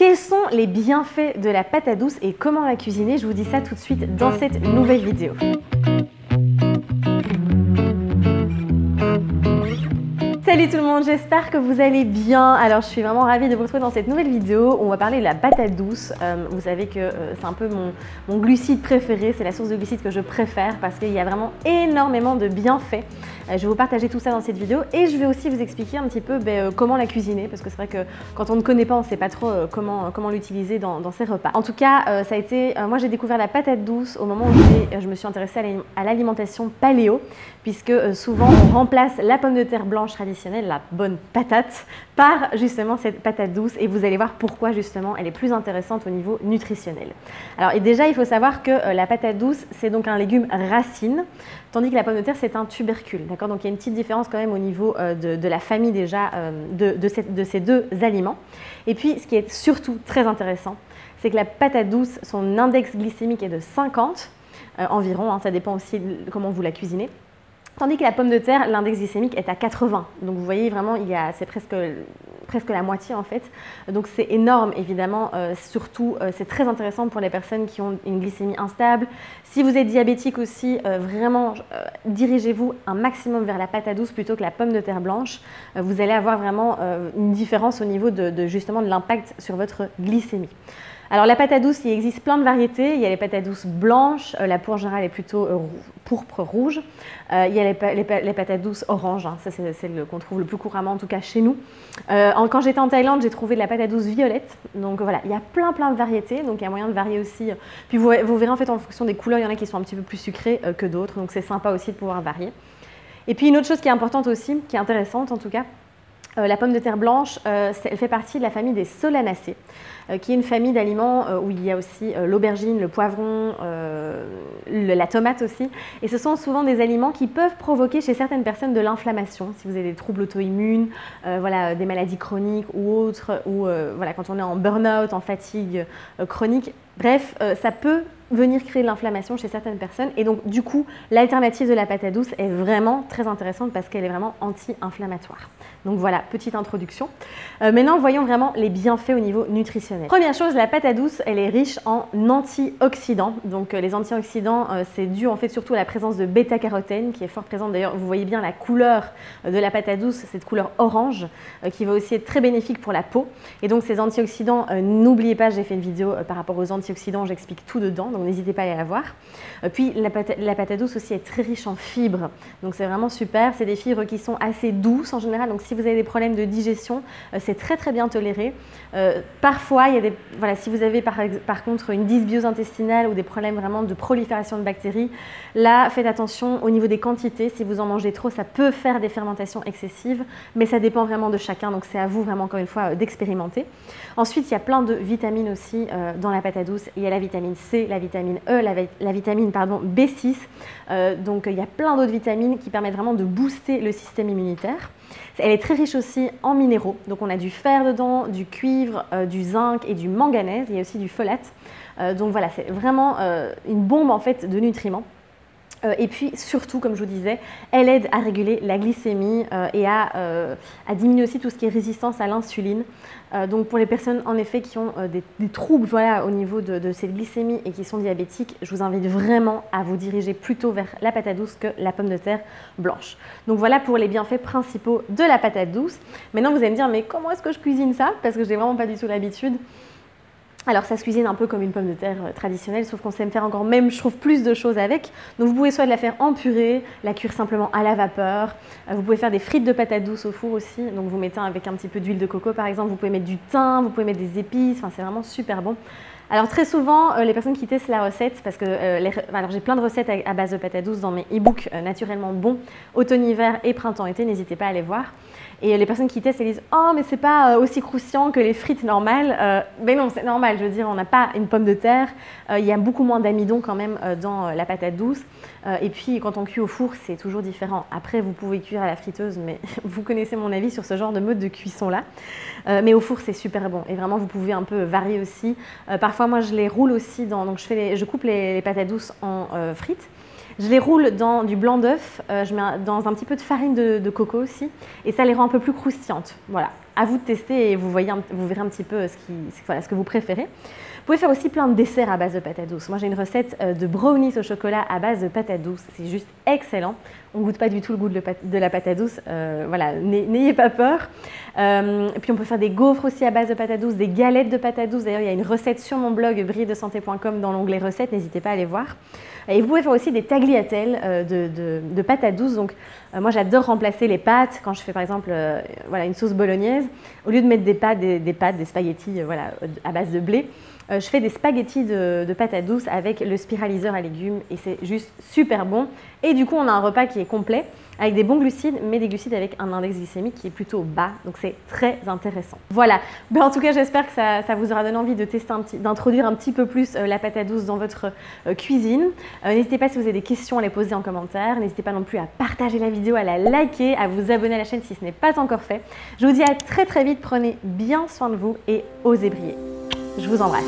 Quels sont les bienfaits de la patate douce et comment la cuisiner? Je vous dis ça tout de suite dans cette nouvelle vidéo. Salut tout le monde, j'espère que vous allez bien. Alors je suis vraiment ravie de vous retrouver dans cette nouvelle vidéo où on va parler de la patate douce. Vous savez que c'est un peu mon glucide préféré, c'est la source de glucides que je préfère parce qu'il y a vraiment énormément de bienfaits. Je vais vous partager tout ça dans cette vidéo et je vais aussi vous expliquer un petit peu comment la cuisiner parce que c'est vrai que quand on ne connaît pas, on ne sait pas trop comment l'utiliser dans ses repas. En tout cas, ça a été, moi j'ai découvert la patate douce au moment où je me suis intéressée à l'alimentation paléo puisque souvent on remplace la pomme de terre blanche traditionnelle, la bonne patate, par justement cette patate douce et vous allez voir pourquoi justement elle est plus intéressante au niveau nutritionnel. Alors et déjà il faut savoir que la patate douce c'est donc un légume racine tandis que la pomme de terre c'est un tubercule, d'accord? Donc il y a une petite différence quand même au niveau de la famille déjà de ces deux aliments. Et puis ce qui est surtout très intéressant, c'est que la patate douce, son index glycémique est de 50 environ, hein, ça dépend aussi de comment vous la cuisinez. Tandis que la pomme de terre, l'index glycémique est à 80. Donc vous voyez vraiment, c'est presque la moitié en fait. Donc c'est énorme évidemment, surtout c'est très intéressant pour les personnes qui ont une glycémie instable. Si vous êtes diabétique aussi, vraiment dirigez-vous un maximum vers la patate douce plutôt que la pomme de terre blanche. Vous allez avoir vraiment une différence au niveau justement de l'impact sur votre glycémie. Alors la patate douce, il existe plein de variétés. Il y a les patates douces blanches, la peau en général est plutôt pourpre rouge. Il y a les patates douces orange, hein. Ça c'est celle qu'on trouve le plus couramment, en tout cas chez nous. Quand j'étais en Thaïlande, j'ai trouvé de la patate douce violette. Donc voilà, il y a plein de variétés, donc il y a moyen de varier aussi. Puis vous verrez en fait en fonction des couleurs, il y en a qui sont un petit peu plus sucrées que d'autres, donc c'est sympa aussi de pouvoir varier. Et puis une autre chose qui est importante aussi, qui est intéressante en tout cas, la pomme de terre blanche, elle fait partie de la famille des solanacées, qui est une famille d'aliments où il y a aussi l'aubergine, le poivron, la tomate aussi. Et ce sont souvent des aliments qui peuvent provoquer chez certaines personnes de l'inflammation. Si vous avez des troubles auto-immunes, voilà, des maladies chroniques ou autres, ou voilà, quand on est en burn-out, en fatigue chronique, bref, ça peut venir créer de l'inflammation chez certaines personnes. Et donc, du coup, l'alternative de la patate douce est vraiment très intéressante parce qu'elle est vraiment anti-inflammatoire. Donc voilà, petite introduction. Maintenant, voyons vraiment les bienfaits au niveau nutritionnel. Première chose, la patate douce, elle est riche en antioxydants. Donc les antioxydants, c'est dû en fait surtout à la présence de bêta-carotène qui est fort présente. D'ailleurs, vous voyez bien la couleur de la patate douce, cette couleur orange qui va aussi être très bénéfique pour la peau. Et donc ces antioxydants, n'oubliez pas, j'ai fait une vidéo par rapport aux antioxydants, j'explique tout dedans. Donc n'hésitez pas à aller la voir. Puis la patate douce aussi est très riche en fibres. Donc c'est vraiment super. C'est des fibres qui sont assez douces en général. Donc si vous avez des problèmes de digestion, c'est très bien toléré. Parfois, il y a voilà, si vous avez par contre une dysbiose intestinale ou des problèmes vraiment de prolifération de bactéries, là faites attention au niveau des quantités. Si vous en mangez trop, ça peut faire des fermentations excessives, mais ça dépend vraiment de chacun. Donc c'est à vous vraiment encore une fois d'expérimenter. Ensuite, il y a plein de vitamines aussi dans la patate douce. Il y a la vitamine C, la vitamine E, la vitamine B6. Donc il y a plein d'autres vitamines qui permettent vraiment de booster le système immunitaire. Elle est très riche aussi en minéraux. Donc on a du fer dedans, du cuivre, du zinc et du manganèse. Il y a aussi du folate. Donc voilà, c'est vraiment une bombe en fait de nutriments. Et puis surtout, comme je vous disais, elle aide à réguler la glycémie et à diminuer aussi tout ce qui est résistance à l'insuline. Donc pour les personnes en effet qui ont des troubles voilà, au niveau de cette glycémie et qui sont diabétiques, je vous invite vraiment à vous diriger plutôt vers la patate douce que la pomme de terre blanche. Donc voilà pour les bienfaits principaux de la patate douce. Maintenant vous allez me dire, mais comment est-ce que je cuisine ça? Parce que je n'ai vraiment pas du tout l'habitude. Alors ça se cuisine un peu comme une pomme de terre traditionnelle, sauf qu'on sait faire encore même, je trouve, plus de choses avec. Donc vous pouvez soit la faire en purée, la cuire simplement à la vapeur. Vous pouvez faire des frites de patates douces au four aussi. Donc vous mettez avec un petit peu d'huile de coco par exemple. Vous pouvez mettre du thym, vous pouvez mettre des épices. Enfin c'est vraiment super bon. Alors très souvent, les personnes qui testent la recette, parce que alors j'ai plein de recettes à base de patates douces dans mes e-books naturellement bons, automne-hiver et printemps-été, n'hésitez pas à aller voir. Et les personnes qui testent, elles disent « Oh, mais c'est pas aussi croustillant que les frites normales. » Mais non, c'est normal, je veux dire, on n'a pas une pomme de terre. Il y a beaucoup moins d'amidon quand même dans la patate douce. Et puis, quand on cuit au four, c'est toujours différent. Après, vous pouvez cuire à la friteuse, mais vous connaissez mon avis sur ce genre de mode de cuisson-là. Mais au four, c'est super bon. Et vraiment, vous pouvez un peu varier aussi. Parfois, moi, je les roule aussi donc je coupe les patates douces en frites. Je les roule dans du blanc d'œuf, je mets dans un petit peu de farine de coco aussi, et ça les rend un peu plus croustillantes. Voilà. à vous de tester et vous verrez un petit peu ce que vous préférez. Vous pouvez faire aussi plein de desserts à base de patates douces. Moi, j'ai une recette de brownies au chocolat à base de patates douces. C'est juste excellent. On ne goûte pas du tout le goût de la patate douce. Voilà, n'ayez pas peur. Et puis, on peut faire des gaufres aussi à base de patates douces, des galettes de patates douces. D'ailleurs, il y a une recette sur mon blog brilledesanté.com dans l'onglet recettes. N'hésitez pas à aller voir. Et vous pouvez faire aussi des tagliatelles de patates douces. Donc, moi, j'adore remplacer les pâtes quand je fais par exemple voilà, une sauce bolognaise. Au lieu de mettre des pâtes, des spaghettis voilà, à base de blé, je fais des spaghettis de patates douces avec le spiraliseur à légumes et c'est juste super bon. Et du coup, on a un repas qui est complet avec des bons glucides, mais des glucides avec un index glycémique qui est plutôt bas. Donc, c'est très intéressant. Voilà. Ben, en tout cas, j'espère que ça vous aura donné envie de tester d'introduire un petit peu plus la patate douce dans votre cuisine. N'hésitez pas si vous avez des questions à les poser en commentaire. N'hésitez pas non plus à partager la vidéo, à la liker, à vous abonner à la chaîne si ce n'est pas encore fait. Je vous dis à très vite. Prenez bien soin de vous et osez briller. Je vous embrasse.